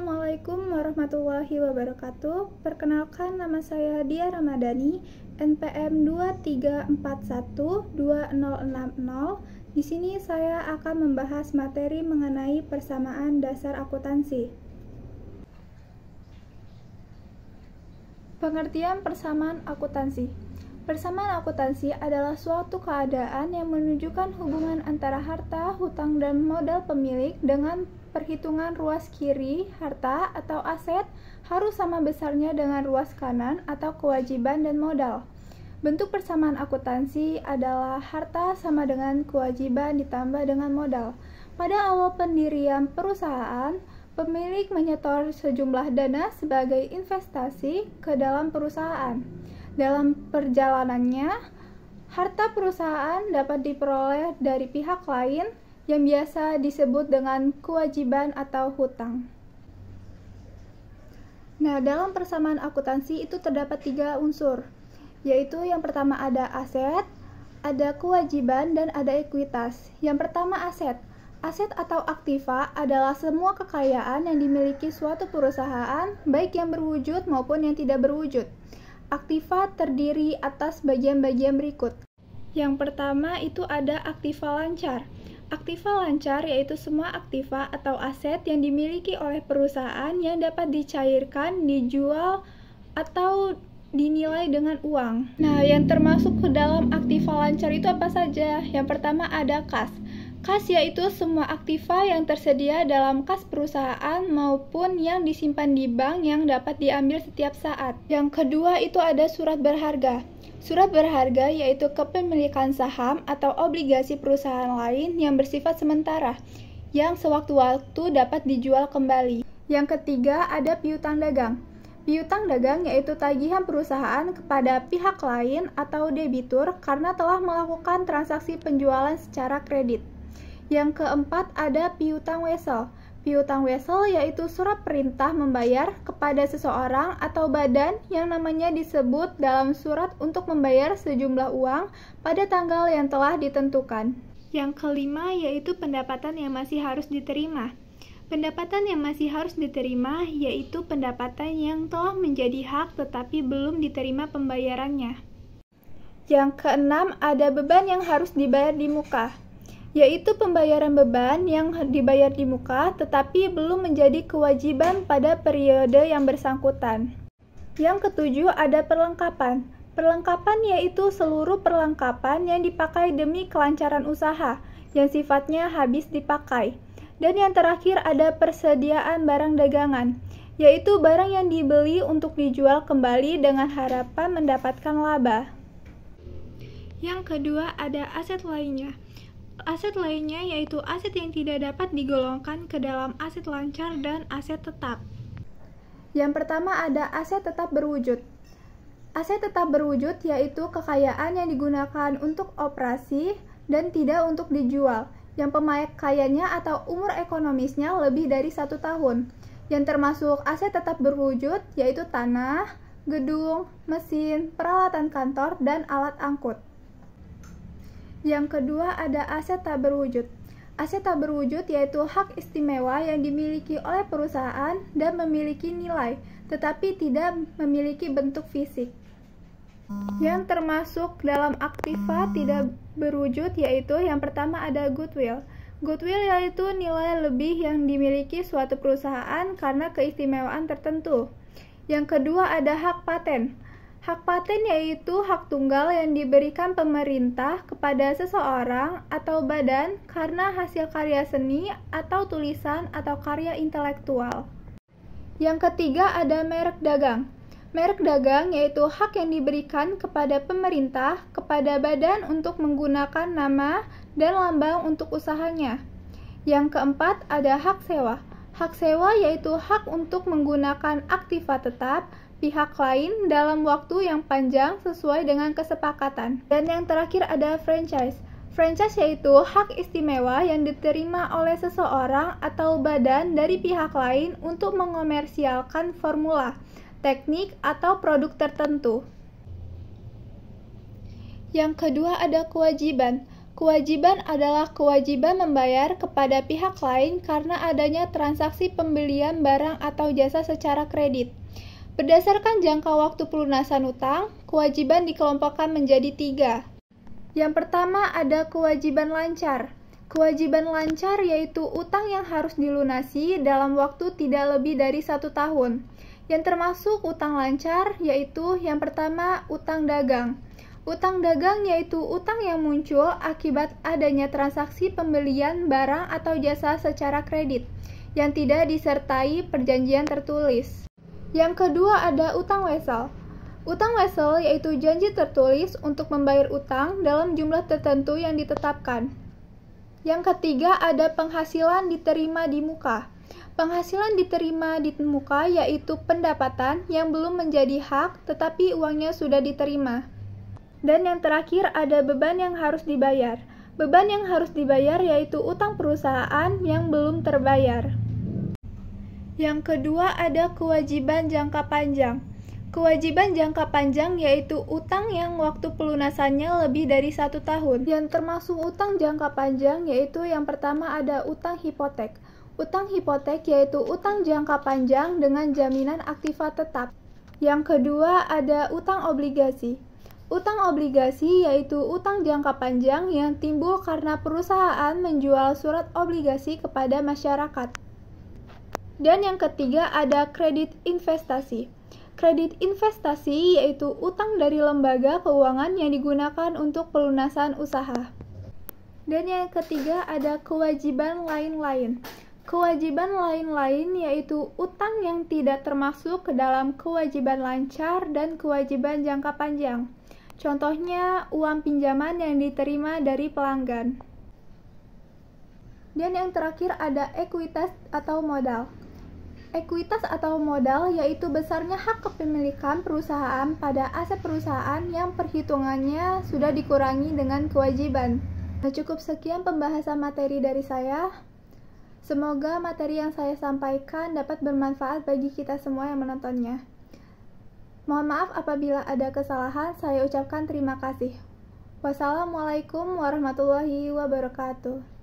Assalamualaikum warahmatullahi wabarakatuh. Perkenalkan, nama saya Dia Ramadhani, NPM 23412060. Di sini saya akan membahas materi mengenai persamaan dasar akuntansi. Pengertian persamaan akuntansi. Persamaan akuntansi adalah suatu keadaan yang menunjukkan hubungan antara harta, hutang, dan modal pemilik dengan perhitungan ruas kiri harta atau aset harus sama besarnya dengan ruas kanan atau kewajiban dan modal. Bentuk persamaan akuntansi adalah harta sama dengan kewajiban ditambah dengan modal. Pada awal pendirian perusahaan, pemilik menyetor sejumlah dana sebagai investasi ke dalam perusahaan. Dalam perjalanannya, harta perusahaan dapat diperoleh dari pihak lain yang biasa disebut dengan kewajiban atau hutang. Nah, dalam persamaan akuntansi itu terdapat 3 unsur, yaitu yang pertama ada aset, ada kewajiban, dan ada ekuitas. Yang pertama aset. Aset atau aktiva adalah semua kekayaan yang dimiliki suatu perusahaan, baik yang berwujud maupun yang tidak berwujud. Aktiva terdiri atas bagian-bagian berikut. Yang pertama itu ada aktiva lancar. Aktiva lancar yaitu semua aktiva atau aset yang dimiliki oleh perusahaan yang dapat dicairkan, dijual, atau dinilai dengan uang. Nah, yang termasuk ke dalam aktiva lancar itu apa saja? Yang pertama ada kas. Kas yaitu semua aktiva yang tersedia dalam kas perusahaan maupun yang disimpan di bank yang dapat diambil setiap saat. Yang kedua itu ada surat berharga. Surat berharga yaitu kepemilikan saham atau obligasi perusahaan lain yang bersifat sementara, yang sewaktu-waktu dapat dijual kembali. Yang ketiga ada piutang dagang. Piutang dagang yaitu tagihan perusahaan kepada pihak lain atau debitur karena telah melakukan transaksi penjualan secara kredit. Yang keempat ada piutang wesel. Piutang wesel yaitu surat perintah membayar kepada seseorang atau badan yang namanya disebut dalam surat untuk membayar sejumlah uang pada tanggal yang telah ditentukan. Yang kelima yaitu pendapatan yang masih harus diterima. Pendapatan yang masih harus diterima yaitu pendapatan yang telah menjadi hak tetapi belum diterima pembayarannya. Yang keenam ada beban yang harus dibayar di muka, yaitu pembayaran beban yang dibayar di muka tetapi belum menjadi kewajiban pada periode yang bersangkutan. Yang ketujuh ada perlengkapan. Perlengkapan yaitu seluruh perlengkapan yang dipakai demi kelancaran usaha yang sifatnya habis dipakai. Dan yang terakhir ada persediaan barang dagangan, yaitu barang yang dibeli untuk dijual kembali dengan harapan mendapatkan laba. Yang kedua ada aset lainnya. Aset lainnya yaitu aset yang tidak dapat digolongkan ke dalam aset lancar dan aset tetap. Yang pertama ada aset tetap berwujud. Aset tetap berwujud yaitu kekayaan yang digunakan untuk operasi dan tidak untuk dijual, yang pemakaiannya atau umur ekonomisnya lebih dari 1 tahun. Yang termasuk aset tetap berwujud yaitu tanah, gedung, mesin, peralatan kantor, dan alat angkut. Yang kedua ada aset tak berwujud. Aset tak berwujud yaitu hak istimewa yang dimiliki oleh perusahaan dan memiliki nilai, tetapi tidak memiliki bentuk fisik. Yang termasuk dalam aktiva tidak berwujud yaitu yang pertama ada goodwill. Goodwill yaitu nilai lebih yang dimiliki suatu perusahaan karena keistimewaan tertentu. Yang kedua ada hak paten. Hak paten yaitu hak tunggal yang diberikan pemerintah kepada seseorang atau badan karena hasil karya seni atau tulisan atau karya intelektual. Yang ketiga ada merek dagang. Merek dagang yaitu hak yang diberikan kepada pemerintah kepada badan untuk menggunakan nama dan lambang untuk usahanya. Yang keempat ada hak sewa. Hak sewa yaitu hak untuk menggunakan aktiva tetap pihak lain dalam waktu yang panjang sesuai dengan kesepakatan. Dan yang terakhir ada franchise. Franchise yaitu hak istimewa yang diterima oleh seseorang atau badan dari pihak lain untuk mengomersialkan formula, teknik, atau produk tertentu. Yang kedua ada kewajiban. Kewajiban adalah kewajiban membayar kepada pihak lain karena adanya transaksi pembelian barang atau jasa secara kredit. Berdasarkan jangka waktu pelunasan utang, kewajiban dikelompokkan menjadi 3. Yang pertama ada kewajiban lancar. Kewajiban lancar yaitu utang yang harus dilunasi dalam waktu tidak lebih dari 1 tahun. Yang termasuk utang lancar yaitu yang pertama utang dagang. Utang dagang yaitu utang yang muncul akibat adanya transaksi pembelian barang atau jasa secara kredit yang tidak disertai perjanjian tertulis. Yang kedua ada utang wesel. Utang wesel yaitu janji tertulis untuk membayar utang dalam jumlah tertentu yang ditetapkan. Yang ketiga ada penghasilan diterima di muka. Penghasilan diterima di muka yaitu pendapatan yang belum menjadi hak tetapi uangnya sudah diterima. Dan yang terakhir ada beban yang harus dibayar. Beban yang harus dibayar yaitu utang perusahaan yang belum terbayar. Yang kedua ada kewajiban jangka panjang. Kewajiban jangka panjang yaitu utang yang waktu pelunasannya lebih dari 1 tahun. Yang termasuk utang jangka panjang yaitu yang pertama ada utang hipotek. Utang hipotek yaitu utang jangka panjang dengan jaminan aktiva tetap. Yang kedua ada utang obligasi. Utang obligasi yaitu utang jangka panjang yang timbul karena perusahaan menjual surat obligasi kepada masyarakat. Dan yang ketiga ada kredit investasi. Kredit investasi yaitu utang dari lembaga keuangan yang digunakan untuk pelunasan usaha. Dan yang ketiga ada kewajiban lain-lain. Kewajiban lain-lain yaitu utang yang tidak termasuk ke dalam kewajiban lancar dan kewajiban jangka panjang. Contohnya, uang pinjaman yang diterima dari pelanggan. Dan yang terakhir ada ekuitas atau modal. Ekuitas atau modal yaitu besarnya hak kepemilikan perusahaan pada aset perusahaan yang perhitungannya sudah dikurangi dengan kewajiban. Cukup sekian pembahasan materi dari saya. Semoga materi yang saya sampaikan dapat bermanfaat bagi kita semua yang menontonnya. Mohon maaf apabila ada kesalahan, saya ucapkan terima kasih. Wassalamualaikum warahmatullahi wabarakatuh.